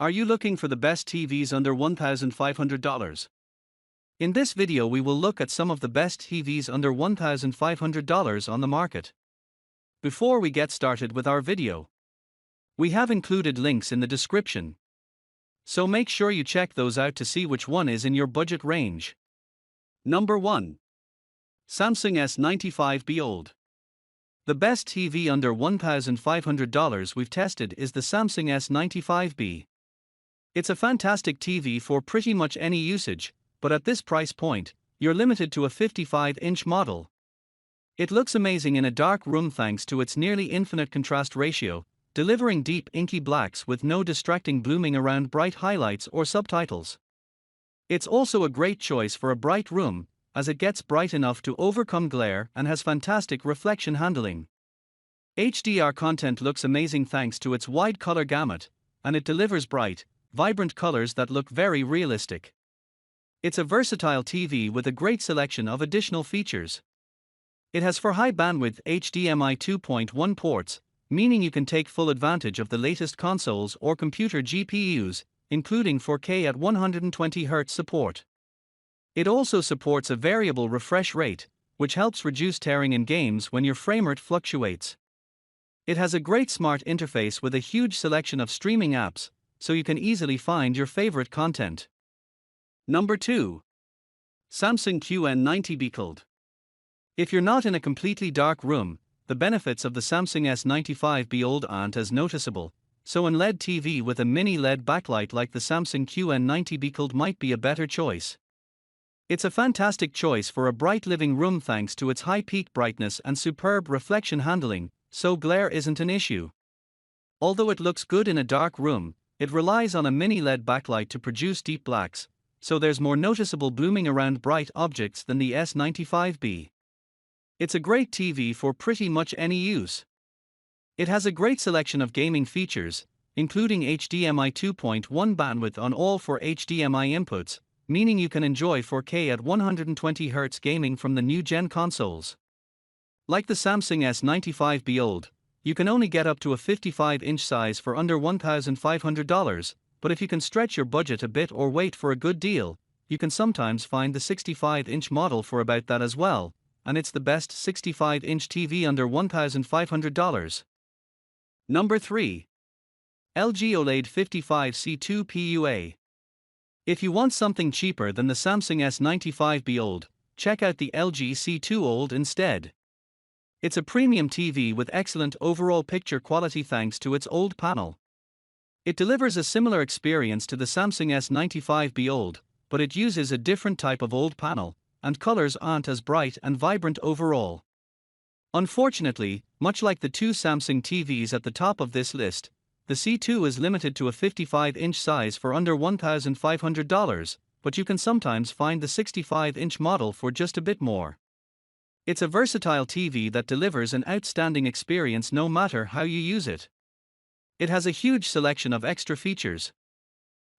Are you looking for the best TVs under $1,500? In this video we will look at some of the best TVs under $1,500 on the market. Before we get started with our video, we have included links in the description, so make sure you check those out to see which one is in your budget range. Number 1. Samsung S95B OLED. The best TV under $1,500 we've tested is the Samsung S95B. It's a fantastic TV for pretty much any usage, but at this price point, you're limited to a 55-inch model. It looks amazing in a dark room thanks to its nearly infinite contrast ratio, delivering deep inky blacks with no distracting blooming around bright highlights or subtitles. It's also a great choice for a bright room, as it gets bright enough to overcome glare and has fantastic reflection handling. HDR content looks amazing thanks to its wide color gamut, and it delivers bright, vibrant colors that look very realistic. It's a versatile TV with a great selection of additional features. It has 4 high-bandwidth HDMI 2.1 ports, meaning you can take full advantage of the latest consoles or computer GPUs, including 4K at 120Hz support. It also supports a variable refresh rate, which helps reduce tearing in games when your framerate fluctuates. It has a great smart interface with a huge selection of streaming apps, so you can easily find your favorite content. Number 2. Samsung QN90B OLED. If you're not in a completely dark room, the benefits of the Samsung S95B OLED aren't as noticeable, so an LED TV with a mini LED backlight like the Samsung QN90B OLED might be a better choice. It's a fantastic choice for a bright living room thanks to its high peak brightness and superb reflection handling, so glare isn't an issue. Although it looks good in a dark room, it relies on a mini LED backlight to produce deep blacks, so there's more noticeable blooming around bright objects than the S95B. It's a great TV for pretty much any use. It has a great selection of gaming features, including HDMI 2.1 bandwidth on all 4 HDMI inputs, meaning you can enjoy 4K at 120Hz gaming from the new-gen consoles. Like the Samsung S95B OLED, you can only get up to a 55-inch size for under $1,500, but if you can stretch your budget a bit or wait for a good deal, you can sometimes find the 65-inch model for about that as well, and it's the best 65-inch TV under $1,500. Number 3. LG OLED 55C2 PUA. If you want something cheaper than the Samsung S95B OLED, check out the LG C2 OLED instead. It's a premium TV with excellent overall picture quality thanks to its OLED panel. It delivers a similar experience to the Samsung S95B OLED, but it uses a different type of OLED panel, and colors aren't as bright and vibrant overall. Unfortunately, much like the two Samsung TVs at the top of this list, the C2 is limited to a 55-inch size for under $1,500, but you can sometimes find the 65-inch model for just a bit more. It's a versatile TV that delivers an outstanding experience no matter how you use it. It has a huge selection of extra features.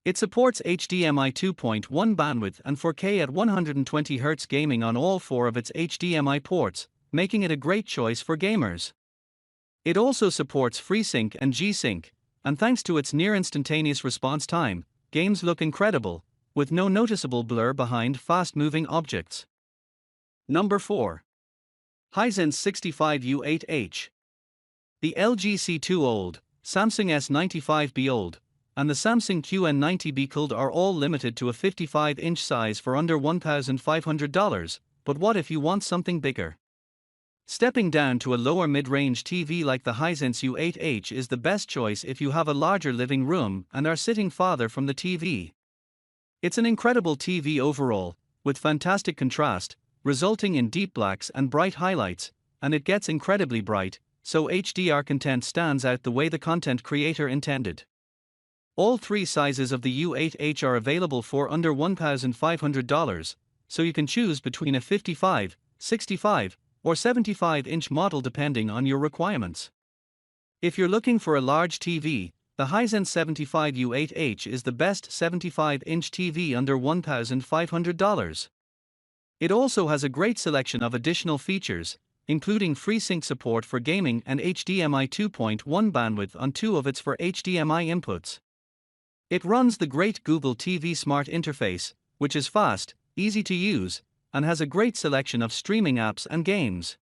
It supports HDMI 2.1 bandwidth and 4K at 120Hz gaming on all 4 of its HDMI ports, making it a great choice for gamers. It also supports FreeSync and G-Sync, and thanks to its near-instantaneous response time, games look incredible, with no noticeable blur behind fast-moving objects. Number 4. Hisense 65U8H. The LG C2 OLED, Samsung S95B OLED, and the Samsung QN90B OLED are all limited to a 55-inch size for under $1,500, but what if you want something bigger? Stepping down to a lower mid-range TV like the Hisense U8H is the best choice if you have a larger living room and are sitting farther from the TV. It's an incredible TV overall, with fantastic contrast, resulting in deep blacks and bright highlights, and it gets incredibly bright, so HDR content stands out the way the content creator intended. All 3 sizes of the U8H are available for under $1,500, so you can choose between a 55, 65, or 75-inch model depending on your requirements. If you're looking for a large TV, the Hisense 75U8H is the best 75-inch TV under $1,500. It also has a great selection of additional features, including FreeSync support for gaming and HDMI 2.1 bandwidth on 2 of its 4 HDMI inputs. It runs the great Google TV Smart interface, which is fast, easy to use, and has a great selection of streaming apps and games.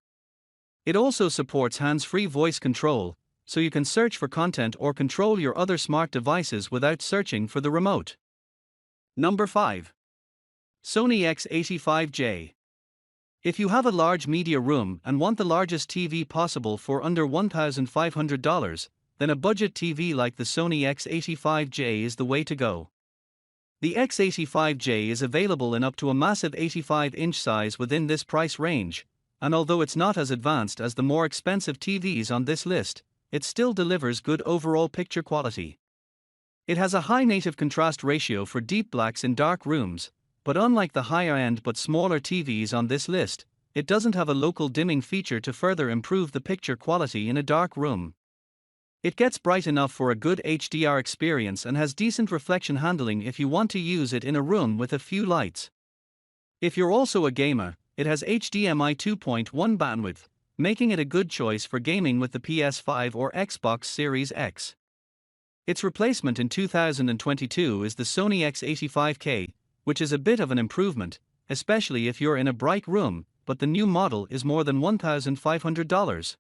It also supports hands-free voice control, so you can search for content or control your other smart devices without searching for the remote. Number 5. Sony X85J. If you have a large media room and want the largest TV possible for under $1,500, then a budget TV like the Sony X85J is the way to go. The X85J is available in up to a massive 85-inch size within this price range, and although it's not as advanced as the more expensive TVs on this list, it still delivers good overall picture quality. It has a high native contrast ratio for deep blacks in dark rooms, but unlike the higher-end but smaller TVs on this list, it doesn't have a local dimming feature to further improve the picture quality in a dark room. It gets bright enough for a good HDR experience and has decent reflection handling if you want to use it in a room with a few lights. If you're also a gamer, it has HDMI 2.1 bandwidth, making it a good choice for gaming with the PS5 or Xbox Series X. Its replacement in 2022 is the Sony X85K, which is a bit of an improvement, especially if you're in a bright room, but the new model is more than $1,500.